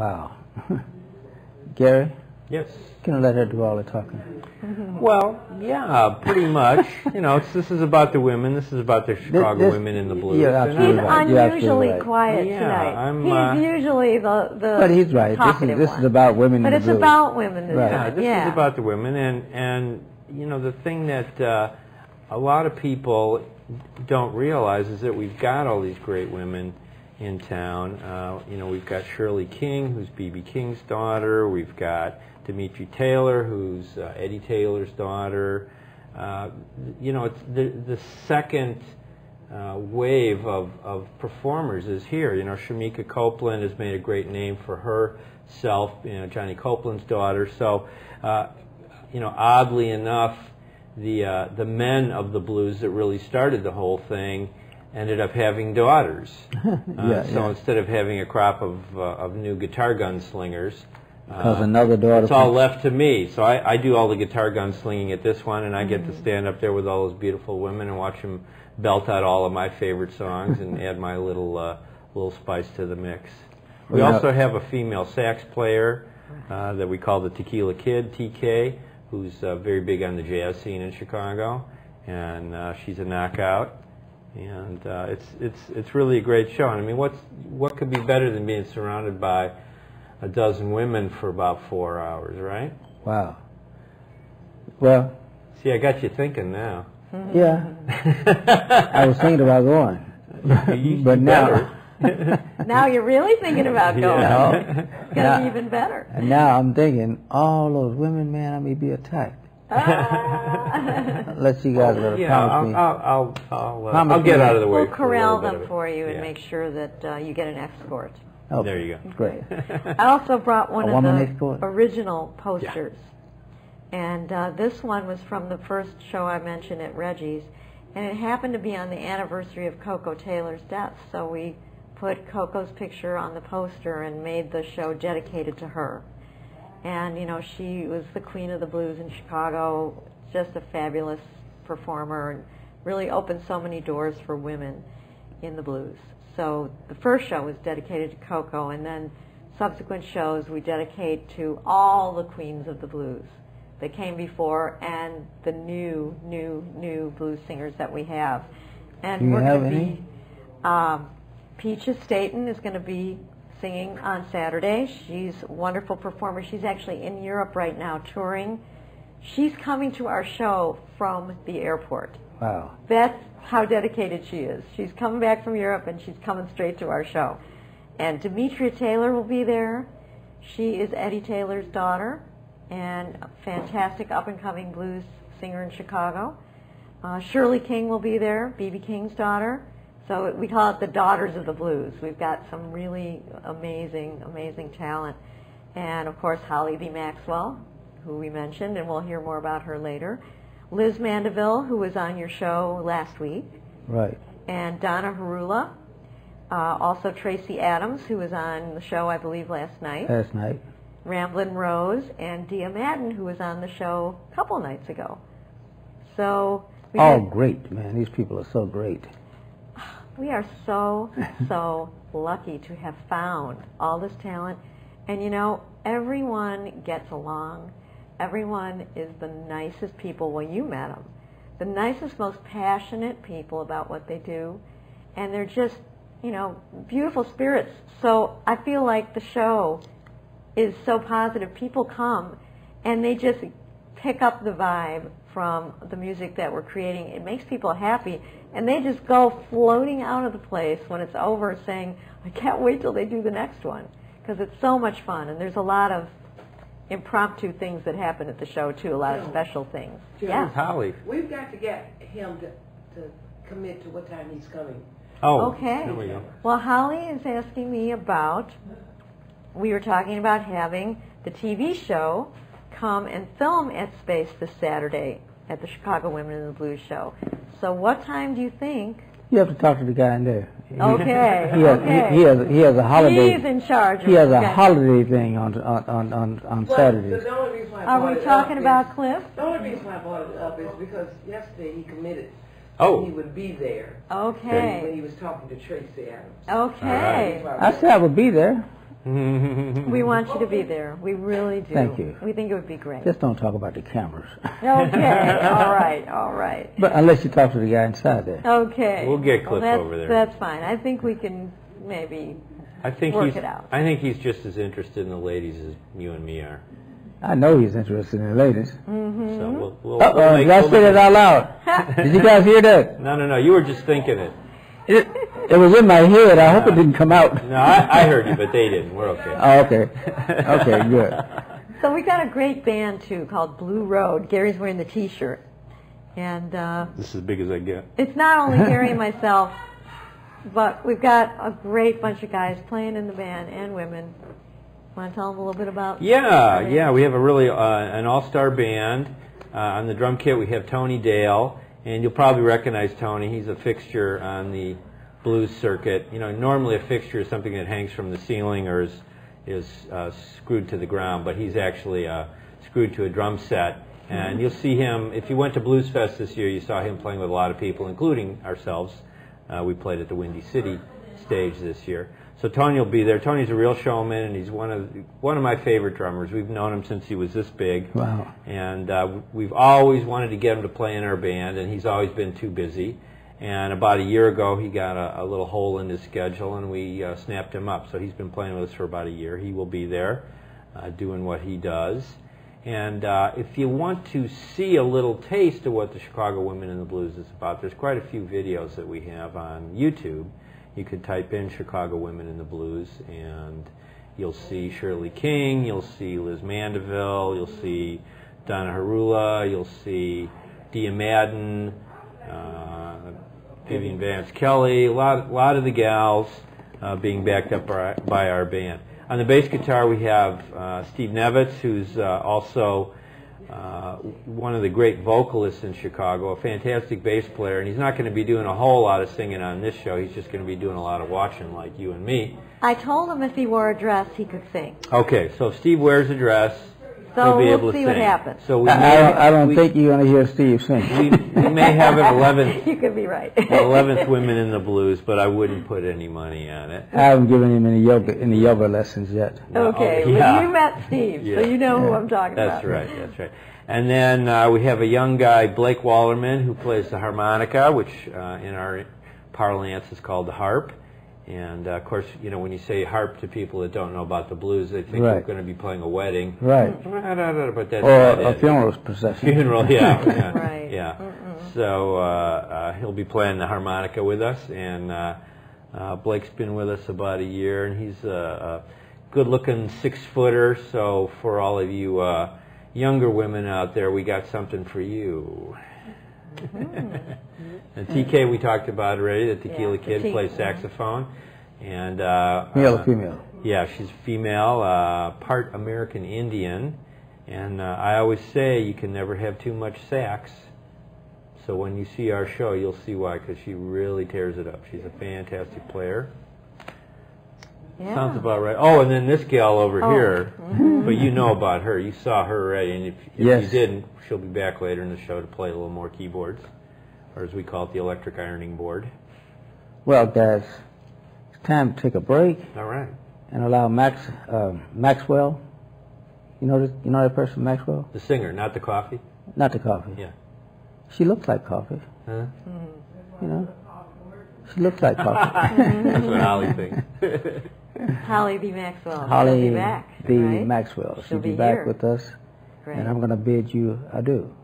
Wow. Gary? Yes. Can I let her do all the talking? Well, yeah, pretty much. You know, this is about the women. This is about the Chicago women in the blues. You're absolutely He's right. You're unusually absolutely right. quiet Yeah, tonight. He's usually the But he's right. This is about women But in it's the blues. about women this Right. time. This is about the women, and you know, the thing that a lot of people don't realize is that we've got all these great women in town. You know, we've got Shirley King, who's B.B. King's daughter. We've got Dimitri Taylor, who's Eddie Taylor's daughter. You know, it's the second wave of performers is here. You know, Shamika Copeland has made a great name for herself, you know, Johnny Copeland's daughter. So, you know, oddly enough, the men of the blues that really started the whole thing ended up having daughters. Instead of having a crop of new guitar gunslingers, because another daughter. It's all left to me. So I do all the guitar gunslinging at this one, and I get to stand up there with all those beautiful women and watch them belt out all of my favorite songs and add my little spice to the mix. We also have a female sax player that we call the Tequila Kid, TK, who's very big on the jazz scene in Chicago, and she's a knockout. And it's really a great show. And I mean, what could be better than being surrounded by a dozen women for about 4 hours, right? Wow. Well. See, I got you thinking now. Yeah. I was thinking about going, but now. Now you're really thinking about going. It's going to be even better. And now I'm thinking, all those women, man, I may be attacked. Unless you guys are promise me. I'll get out of the way. We'll corral them for you and make sure that you get an escort. Oh, there you go. Great. I also brought one of the escort? original posters. And this one was from the first show I mentioned at Reggie's. And it happened to be on the anniversary of Coco Taylor's death. So we put Coco's picture on the poster and made the show dedicated to her. And, you know, she was the queen of the blues in Chicago, just a fabulous performer, and really opened so many doors for women in the blues. So the first show was dedicated to Coco, and then subsequent shows we dedicate to all the queens of the blues that came before and the new blues singers that we have. And we're going to be, Peaches Staten is going to be singing on Saturday. She's a wonderful performer. She's actually in Europe right now touring. She's coming to our show from the airport. Wow. That's how dedicated she is. She's coming back from Europe and she's coming straight to our show. And Demetria Taylor will be there. She is Eddie Taylor's daughter and a fantastic up-and-coming blues singer in Chicago. Shirley King will be there, B.B. King's daughter. So we call it the Daughters of the Blues. We've got some really amazing talent. And, of course, Holly B. Maxwell, who we mentioned, and we'll hear more about her later. Liz Mandeville, who was on your show last week. Right. And Donna Harula. Also Tracy Adams, who was on the show, I believe, last night. Last night. Ramblin' Rose, and Dia Madden, who was on the show a couple nights ago. So great, man. These people are so great. We are so lucky to have found all this talent. And, you know, everyone gets along. Everyone is the nicest people. Well, you met them. The nicest, most passionate people about what they do. And they're just, you know, beautiful spirits. So I feel like the show is so positive. People come and they just pick up the vibe from the music that we're creating. It makes people happy. And they just go floating out of the place when it's over saying, I can't wait till they do the next one. Because it's so much fun. And there's a lot of impromptu things that happen at the show, too. A lot of special things. Yeah. Holly. We've got to get him to commit to what time he's coming. Oh, okay. There we go. Well, Holly is asking me about, we were talking about having the TV show come and film at Space this Saturday at the Chicago Women in the Blues show. So what time do you think? You have to talk to the guy in there. Okay. He has a holiday. He's in charge. He has a holiday thing on Saturdays. Are we talking about Cliff? The only reason why I brought it up is because yesterday he committed. Oh. He would be there. Okay. When he was talking to Tracy Adams. Okay. I said I would be there. We want you to be there. We really do. Thank you. We think it would be great. Just don't talk about the cameras. Okay. All right. All right. But unless you talk to the guy inside there. Okay. We'll get Cliff over there. That's fine. I think we can maybe work it out. I think he's just as interested in the ladies as you and me are. I know he's interested in the ladies. Mm-hmm. So we'll did I say that out loud? Did you guys hear that? No. You were just thinking it. It was in my head. I hope it didn't come out. No, I heard you, but they didn't. We're okay. Oh, okay. Okay, good. So we got a great band, too, called Blue Road. Gary's wearing the T-shirt. And this is as big as I get. It's not only Gary and myself, but we've got a great bunch of guys playing in the band and women. Want to tell them a little bit about? Yeah. We have a really an all-star band. On the drum kit, we have Tony Dale, and you'll probably recognize Tony. He's a fixture on the blues circuit. You know, normally a fixture is something that hangs from the ceiling or is screwed to the ground, but he's actually screwed to a drum set. And you'll see him, if you went to Blues Fest this year, you saw him playing with a lot of people, including ourselves. We played at the Windy City stage this year. So Tony will be there. Tony's a real showman, and he's one of my favorite drummers. We've known him since he was this big. Wow. And we've always wanted to get him to play in our band, and he's always been too busy. And about a year ago, he got a little hole in his schedule, and we snapped him up. So he's been playing with us for about a year. He will be there doing what he does. And if you want to see a little taste of what the Chicago Women in the Blues is about, there's quite a few videos that we have on YouTube. You could type in Chicago Women in the Blues, and you'll see Shirley King, you'll see Liz Mandeville, you'll see Donna Harula, you'll see Dia Madden, Vivian Vance Kelly, a lot of the gals being backed up by our band. On the bass guitar, we have Steve Nevitz, who's also one of the great vocalists in Chicago, a fantastic bass player, and he's not going to be doing a whole lot of singing on this show. He's just going to be doing a lot of watching like you and me. I told him if he wore a dress, he could sing. Okay, so if Steve wears a dress, so he'll be able we'll to see sing. what happens. So I don't think you're going to hear Steve sing. We may have an 11th. You could be right. 11th Women in the Blues, but I wouldn't put any money on it. I haven't given him any yoga lessons yet. Okay, well, you met Steve, so you know who I'm talking about. That's right. And then we have a young guy, Blake Wallerman, who plays the harmonica, which in our parlance is called the harp. And, of course, you know, when you say harp to people that don't know about the blues, they think we're going to be playing a wedding. Right. But that's or not a funeral procession. Funeral, yeah. Right. Yeah. So he'll be playing the harmonica with us. And Blake's been with us about a year, and he's a good-looking 6-footer. So for all of you younger women out there, we got something for you. And TK, we talked about already. The Tequila Kid plays saxophone, and male or female? Yeah, she's female, part American Indian, and I always say you can never have too much sax. So when you see our show, you'll see why, because she really tears it up. She's a fantastic player. Yeah. Sounds about right. Oh, and then this gal over here, but you know about her. You saw her already, and if you didn't, she'll be back later in the show to play a little more keyboards, or as we call it, the electric ironing board. Well, guys, it's time to take a break. All right. And allow Maxwell. You know that person, Maxwell? The singer, not the coffee? Not the coffee. Yeah. She looks like coffee. Huh? You know? She looks like coffee. That's what Holly thinks. Holly B. Maxwell. Holly She'll be back, B. right? Maxwell. She'll be be back here. with us. Great. And I'm going to bid you adieu.